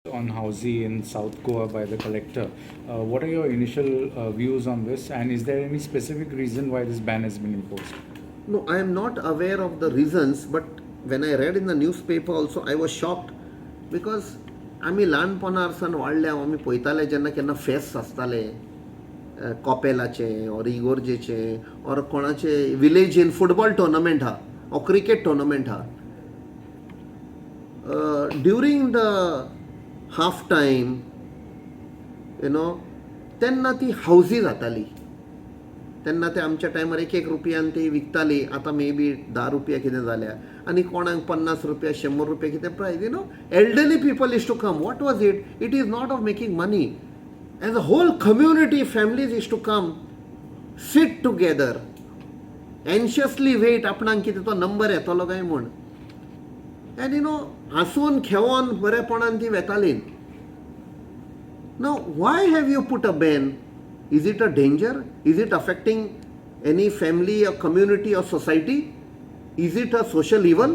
on Housie in South Goa by the collector. What are your initial views on this, and is there any specific reason why this ban has been imposed? No, I am not aware of the reasons, but when I read in the newspaper also, I was shocked because आमी ल्हानपणारसान वाडल्या आमी पळयताले जेन्ना केन्ना fest आसताले कॉपेलाचे और इगोर्जेचे और कोणाचे विलेजीन फुटबॉल टोर्नामेंट हा और क्रिकेट टोर्नामेंट हा ड्युरींग द हाफ टायम तेन्ना ती हावजी जाताली तेन्ना ते आमच्या टायमार एक रुपयान ती विकताली आतां मे बी 10 रुपया कितें जाल्या आनी कोणाक 50 रुपया 100 रुपया कितें prize elderly people is to come what was it is not of making money as a whole community families is to come sit together anxiously wait आपणाक कितें तो नंबर येतलो काय म्हूण एन्ड हांसून खेळोन बरेपणान ती वेताली नाव why have you put a ban Is it a danger? Is it affecting any family or community or society? Is it a social evil?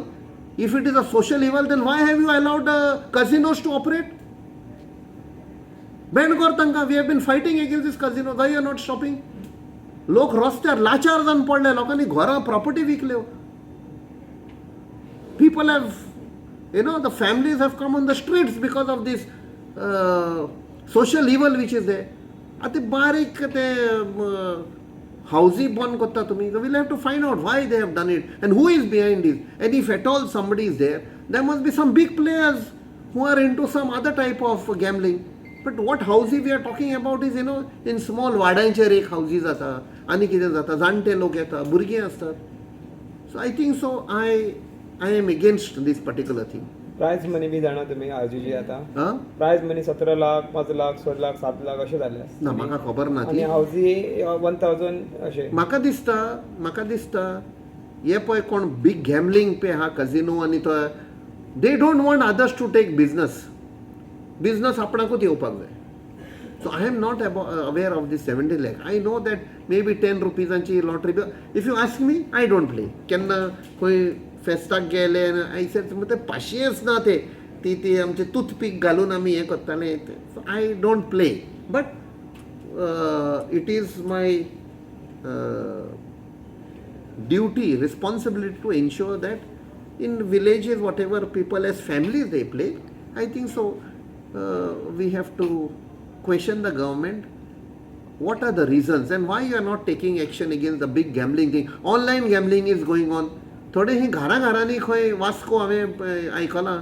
If it is a social evil, then why have you allowed casinos to operate? Ban kor tanka. We have been fighting against this casino. Why you are not stopping? लोक रस्त्यार लाचार जावन पडले लोकांनी घरां property विकल्यो people have the families have come on the streets because of this social evil which is there. आता बारीक ते हावजी बंद करता तुमी will have to find out why they have done it and who is behind this and if at all somebody is there must be some big players who are into some other type of gambling but what हावजी we are talking about is in small वाड्यांचेर एक हावजी जाता आनी कितें जाता जाणटे लोक येता भुरगीं आसतात so I think so I am against this particular thing prize money be जाणा तुमी हावजीची आतां प्रायज मनी 17 लाख 5 लाख 6 लाख 7 लाख अशें जाले ना म्हाका खबर ना आनी हावजी 1000 अशें म्हाका दिसता हे पळय कोण बीग गॅमलिंग पे हा कजिनो आनी तो they don't want others to take business आपणाकूच येवपाक जाय so I am not aware of this 70 lakh I know that may be 10 रुपीजांची lottery if you ask me I don't play केन्ना खंय फेस्ताक गेले आय सेड ते पाशियेंस ना ते ती आमचे टूथपीक घालून आमी हें करताले so I don't play but it is my duty responsibility to ensure that in villages whatever people as families they play I think so we have to question the government what are the reasons and why you are not taking action against the big gambling thing online gambling is going on थोडे ही घरांनी खंय Vasco हांवें आयकलां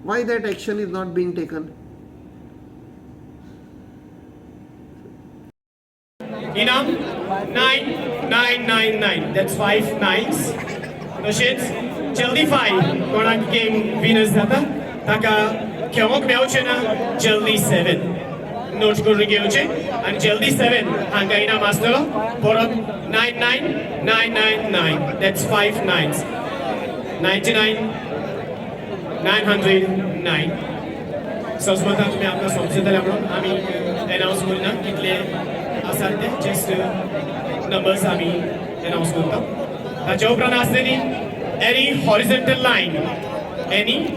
why that action is not being taken Inam 9999 that's 5 nines तशेंच जल्दी 5 कोणाक game winners जाता ताका खेळोंक मेळचें ना जल्दी 7 नोट करून घेवचे आनी जल्दी 7 हांगा इनाम आसतलो परत 99999 that's 5 nines 99 909 संस्मता तुमी आमकां समजतले म्हणून आमी एनाउन्स करना कितले आसात ते जस्ट नंबर्स आमी एनाउन्स करता ताच्या उपरांत आसतली एनी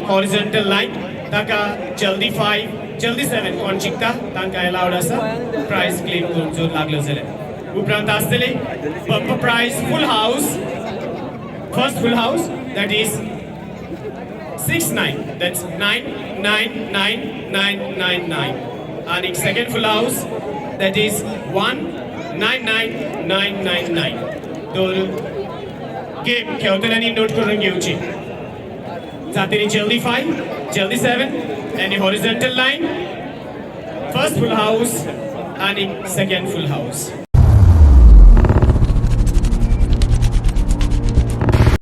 हॉरिझॉन्टल लायन ताका जल्दी 5 जल्दी 7 कोण जिखता तांकां अलाउड आसा प्रायज क्लेम करून जर लागलो जाल्यार उपरांत आसतले bumper prize full house first full house that is 6-9 that's 99999 आणि second full house that is 199999 तर गेम खेळटल्यांनी नोट करून घेवची जातली जल्दी 5 जल्दी 7 any horizontal line first full house and second full house